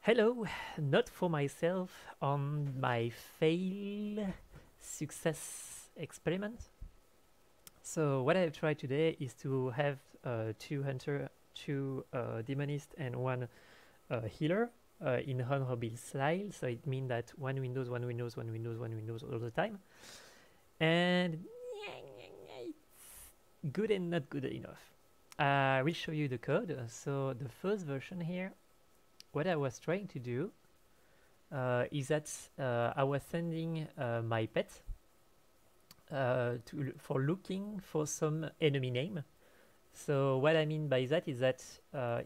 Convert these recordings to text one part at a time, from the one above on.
Hello, not for myself on my fail success experiment. So what I have tried today is to have two hunter, two demonist, and one healer in honorable style. So it means that one windows, one windows, one windows, one windows all the time, and it's good and not good enough. I will show you the code. So the first version here, what I was trying to do is that I was sending my pet for looking for some enemy name. So what I mean by that is that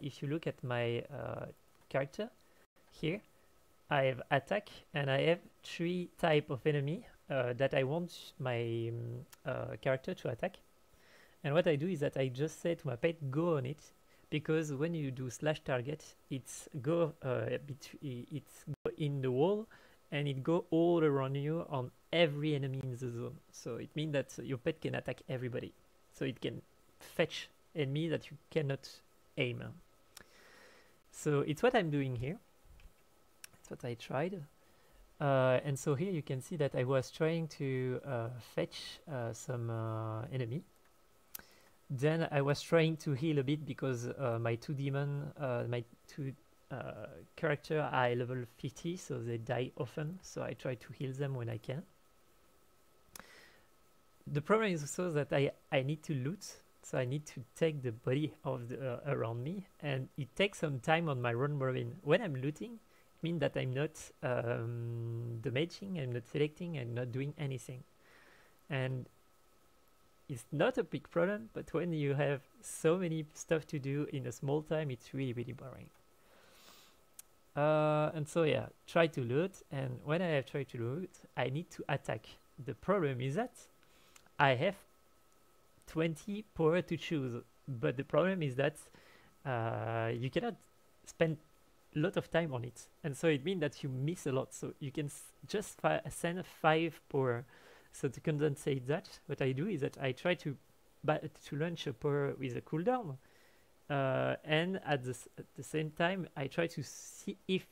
if you look at my character here, I have attack and I have three type of enemy that I want my character to attack. And what I do is that I just say to my pet, go on it, because when you do slash target, it's go in the wall, and it go all around you on every enemy in the zone. So it means that your pet can attack everybody. So it can fetch enemy that you cannot aim. So it's what I'm doing here. It's what I tried. And so here you can see that I was trying to fetch some enemy. Then I was trying to heal a bit because my my two character are level 50, so they die often. So I try to heal them when I can. The problem is also that I need to loot, so I need to take the body of the around me, and it takes some time on my run robin. When I'm looting, it means that I'm not damaging, I'm not selecting, I'm not doing anything, and it's not a big problem, but when you have so many stuff to do in a small time, it's really, really boring. And so yeah, try to loot, and when I have tried to loot, I need to attack. The problem is that I have 20 power to choose, but the problem is that you cannot spend a lot of time on it, and so it means that you miss a lot. So you can just send 5 power. So to compensate that, what I do is that I try to launch a power with a cooldown, and at the same time I try to see if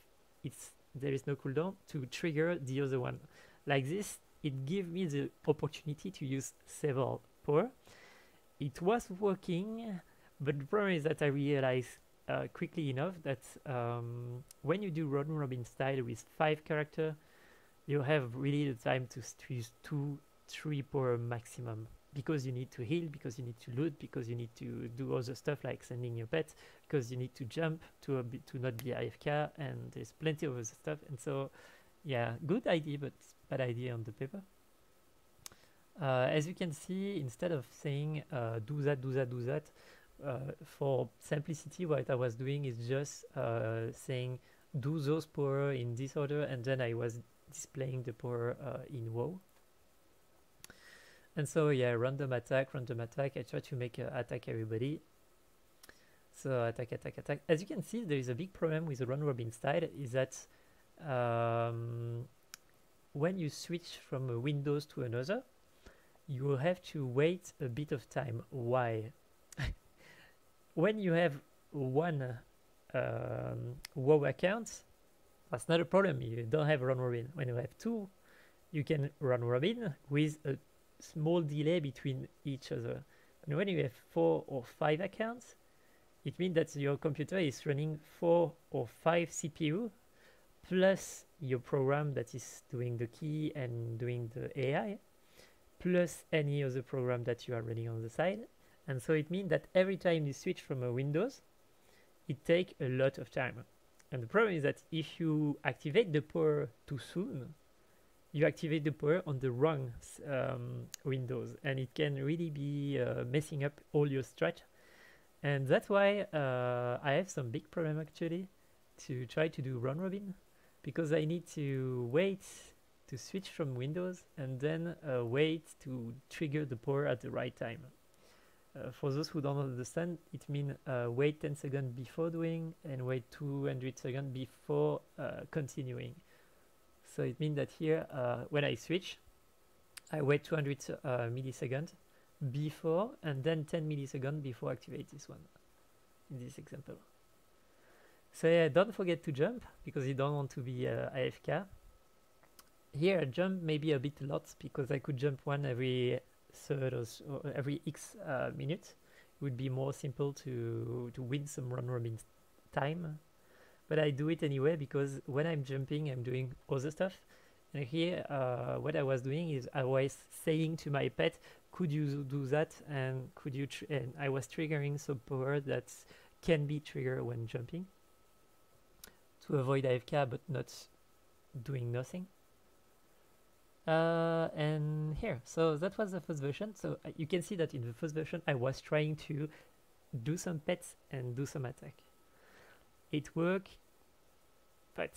there is no cooldown to trigger the other one. Like this, it gives me the opportunity to use several power. It was working, but the problem is that I realized quickly enough that when you do round robin style with 5 characters, you have really the time to use 2-3 power maximum, because you need to heal, because you need to loot, because you need to do other stuff like sending your pet, because you need to jump to not be AFK, and there's plenty of other stuff. And so yeah, good idea, but bad idea on the paper. As you can see, instead of saying do that, do that, do that, for simplicity, what I was doing is just saying do those power in this order, and then I was displaying the power in WoW. And so yeah, random attack. I try to make attack everybody. So attack, attack, attack. As you can see, there is a big problem with the round robin style, is that when you switch from a Windows to another, you will have to wait a bit of time. Why? When you have one WoW account, that's not a problem. You don't have round robin. When you have 2, you can run robin with a small delay between each other. And when you have 4 or 5 accounts, it means that your computer is running 4 or 5 CPU plus your program that is doing the key and doing the AI, plus any other program that you are running on the side. And so it means that every time you switch from a Windows, it takes a lot of time. And the problem is that if you activate the power too soon, you activate the power on the wrong Windows, and it can really be messing up all your strat. And that's why I have some big problem actually to try to do round robin, because I need to wait to switch from Windows and then wait to trigger the power at the right time. For those who don't understand, it means wait 10 seconds before doing and wait 200 seconds before continuing. So it means that here, when I switch, I wait 200 milliseconds before, and then 10 milliseconds before activate this one, in this example. So yeah, don't forget to jump because you don't want to be AFK. Here I jump maybe a bit a lot because I could jump one every third or every X minute. It would be more simple to win some run robin time. But I do it anyway because when I'm jumping, I'm doing other stuff. And here, what I was doing is I was saying to my pet, "Could you do that?" And could you? And I was triggering some power that can be triggered when jumping to avoid AFK, but not doing nothing. And here, so that was the first version. So you can see that in the first version, I was trying to do some pets and do some attack. It worked, but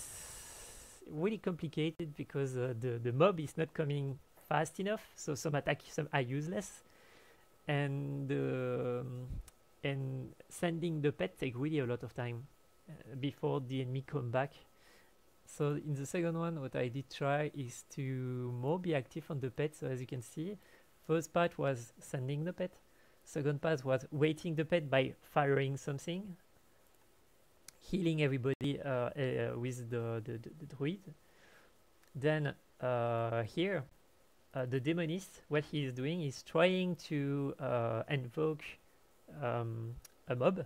really complicated because the mob is not coming fast enough. So some attack some are useless, and sending the pet take really a lot of time before the enemy come back. So in the second one, what I did try is to more be active on the pet. So as you can see, first part was sending the pet. Second part was waiting the pet by firing something, healing everybody with the druid. Then here, the demonist, what he is doing is trying to invoke a mob.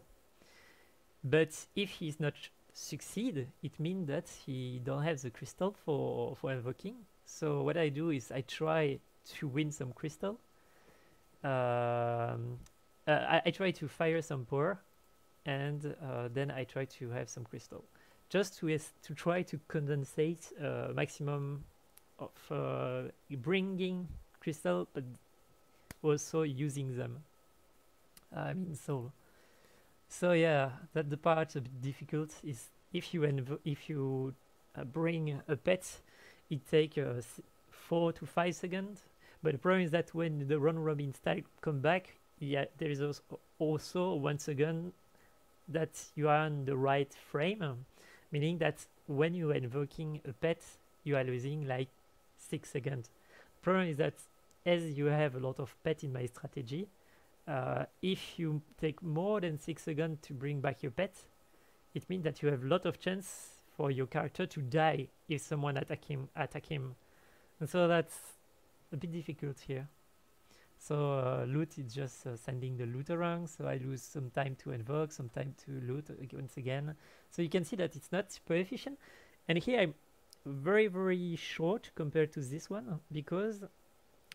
But if he's not succeed, it means that he don't have the crystal for invoking. So what I do is I try to win some crystal. I try to fire some power, and then I try to have some crystal, just to try to condensate maximum of bringing crystal, but also using them. I mean, so yeah, that the part a bit difficult is if you bring a pet, it takes 4 to 5 seconds. But the problem is that when the run robin style come back, yeah, there is also once again that you are on the right frame, meaning that when you are invoking a pet, you are losing like 6 seconds. The problem is that as you have a lot of pet in my strategy, if you take more than 6 seconds to bring back your pet, it means that you have a lot of chance for your character to die if someone attack him. And so that's a bit difficult here. So loot is just sending the loot around, so I lose some time to invoke, some time to loot once again. So you can see that it's not super efficient. And here I'm very, very short compared to this one, because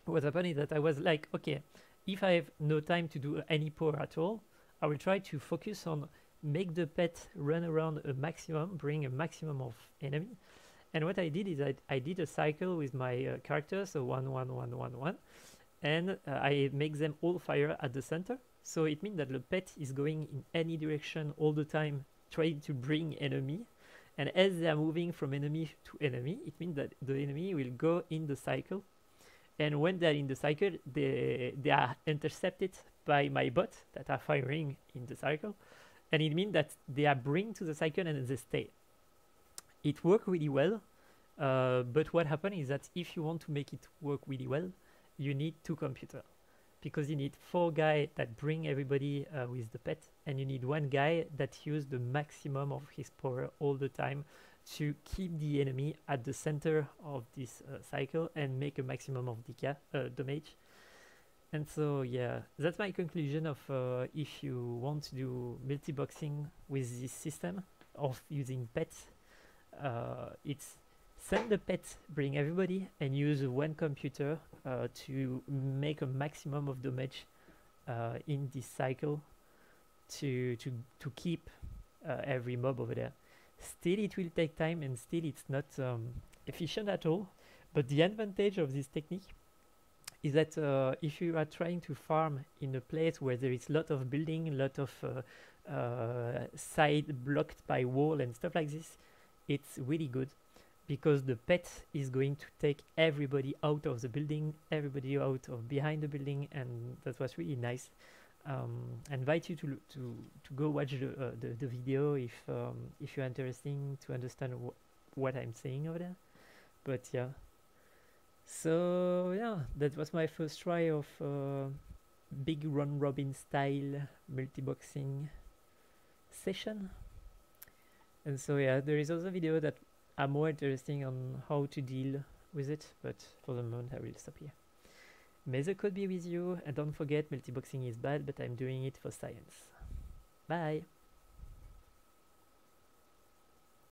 what happened is that I was like, okay, if I have no time to do any power at all, I will try to focus on make the pet run around a maximum, bring a maximum of enemy. And what I did is I did a cycle with my character, so 1, 1, 1, 1, 1, and I make them all fire at the center. So it means that the pet is going in any direction all the time, trying to bring enemy. And as they are moving from enemy to enemy, it means that the enemy will go in the cycle. And when they're in the cycle, they are intercepted by my bot that are firing in the cycle. And it means that they are bring to the cycle and they stay. It worked really well. But what happened is that if you want to make it work really well, you need 2 computers. Because you need 4 guys that bring everybody with the pet. And you need 1 guy that use the maximum of his power all the time to keep the enemy at the center of this cycle and make a maximum of damage. And so yeah, that's my conclusion of if you want to do multi-boxing with this system of using pets, it's send the pet, bring everybody, and use 1 computer to make a maximum of damage in this cycle to keep every mob over there. Still, it will take time, and still it's not efficient at all. But the advantage of this technique is that if you are trying to farm in a place where there is a lot of building, a lot of side blocked by wall and stuff like this, it's really good because the pet is going to take everybody out of the building, everybody out of behind the building, and that was really nice. I invite you to go watch the video if you're interested to understand what I'm saying over there. But yeah, so yeah, that was my first try of big run robin style multi-boxing session. And so yeah, there is also a video that are more interesting on how to deal with it, but for the moment I will stop here. May the code be with you, and don't forget multiboxing is bad, but I'm doing it for science. Bye!